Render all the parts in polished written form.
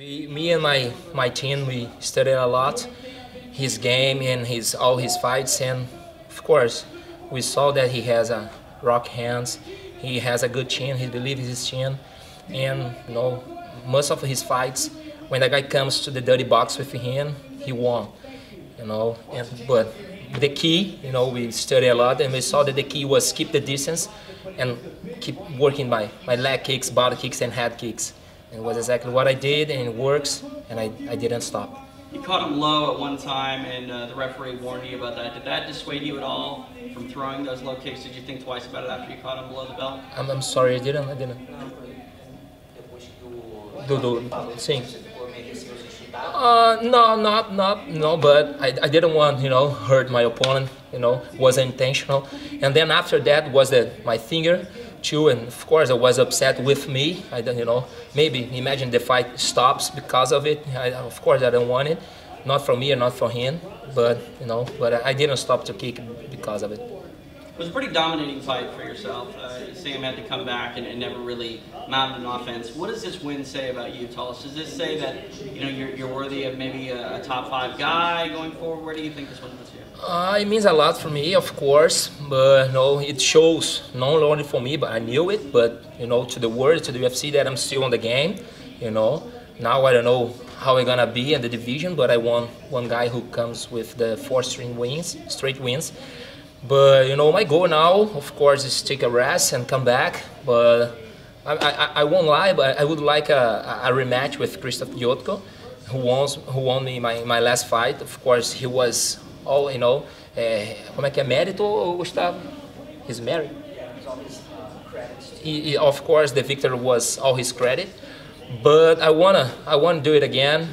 Me and my team, we studied a lot, his game and all his fights, and of course, we saw that he has a rock hands, he has a good chin, he believes his chin, and most of his fights, when the guy comes to the dirty box with him, he won, but the key, we studied a lot, and we saw that the key was keep the distance and keep working my leg kicks, body kicks, and head kicks. And it was exactly what I did, and it works, and I didn't stop. You caught him low at one time, and the referee warned you about that. Did that dissuade you at all from throwing those low kicks? Did you think twice about it after you caught him below the belt? I'm sorry, I didn't. Sim. No, but I didn't want, hurt my opponent, wasn't intentional. And then after that was my finger too, and of course I was upset with me. Maybe imagine the fight stops because of it. Of course I don't want it, not for me or not for him, but I didn't stop to kick because of it. It was a pretty dominating fight for yourself. Sam had to come back and never really mounted an offense. What does this win say about you, Thales? Does this say that you're worthy of maybe a top 5 guy going forward? Where do you think this win puts you? It means a lot for me, of course, but it shows not only for me, but I knew it, but to the world, to the UFC, that I'm still on the game. Now I don't know how we're gonna be in the division, but I want one guy who comes with the 4 straight wins. But my goal now, of course, is take a rest and come back. But I won't lie, but I would like a rematch with Krzysztof Jotko, who won me my last fight. Of course, he was all como é que é mérito, Gustavo? He's married. Of course, the victor was all his credit. But I wanna do it again.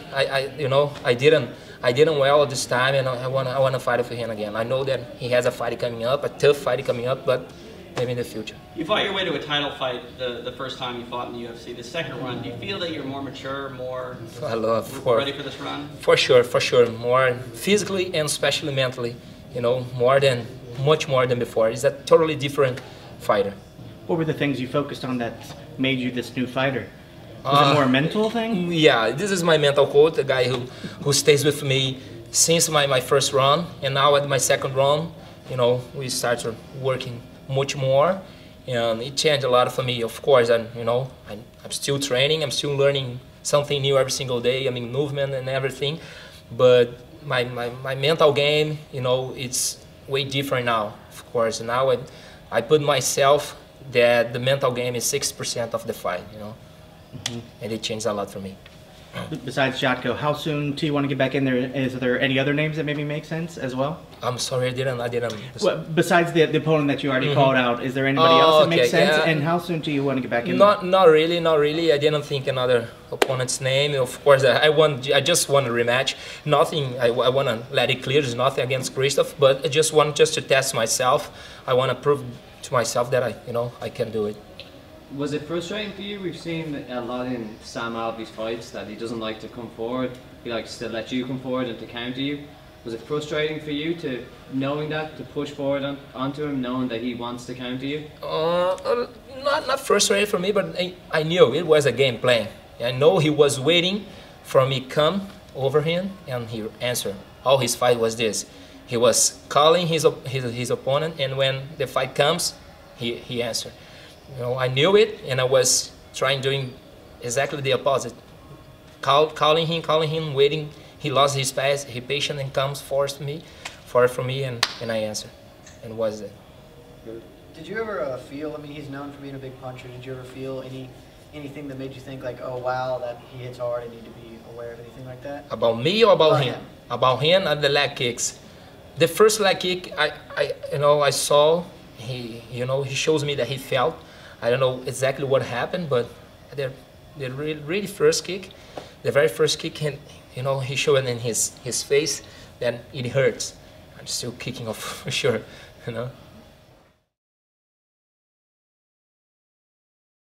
I didn't well this time, and I wanna fight for him again. I know that he has a fight coming up, a tough fight coming up, but maybe in the future. You fought your way to a title fight the first time you fought in the UFC. The second run, do you feel that you're more mature, more ready for this run? For sure. More physically and especially mentally. Much more than before. He's a totally different fighter. What were the things you focused on that made you this new fighter? Was it more a mental thing? Yeah, this is my mental coach, the guy who stays with me since my first run, and now at my second run, we started working much more, and it changed a lot for me. Of course, I'm still training, I'm still learning something new every single day. I mean, movement and everything, but my mental game, it's way different now. Of course, now I put myself that the mental game is 60% of the fight, and it changed a lot for me. Besides Jotko, how soon do you want to get back in there? Is there any other names that maybe make sense as well? I'm sorry, I didn't. Well, besides the opponent that you already called out, is there anybody else that makes sense? Yeah. And how soon do you want to get back in there? Not really. I didn't think another opponent's name. Of course, I just want a rematch. Nothing. I want to let it clear. There's nothing against Krzysztof, but I just want to test myself. I want to prove to myself that I can do it. Was it frustrating for you? We've seen a lot in Sam Alvey's fights that he doesn't like to come forward. He likes to let you come forward and to counter you. Was it frustrating for you to knowing that, to push forward onto him, knowing that he wants to counter you? Not frustrating for me, but I knew it was a game plan. I know he was waiting for me come over him, and he answered. All his fight was this. He was calling his opponent, and when the fight comes, he answered. I knew it, and I was doing exactly the opposite. Calling him, waiting. He lost his pace, he patient, and comes forward from me, and I answered, and was it. Did you ever feel? I mean, he's known for being a big puncher. Did you ever feel anything that made you think like, oh wow, that he hits hard? I need to be aware of anything like that? About me or about him? About him and the leg kicks. The first leg kick, I saw. He shows me that he felt. I don't know exactly what happened, but the really first kick, the very first kick, he showed in his face that it hurts. I'm still kicking off for sure,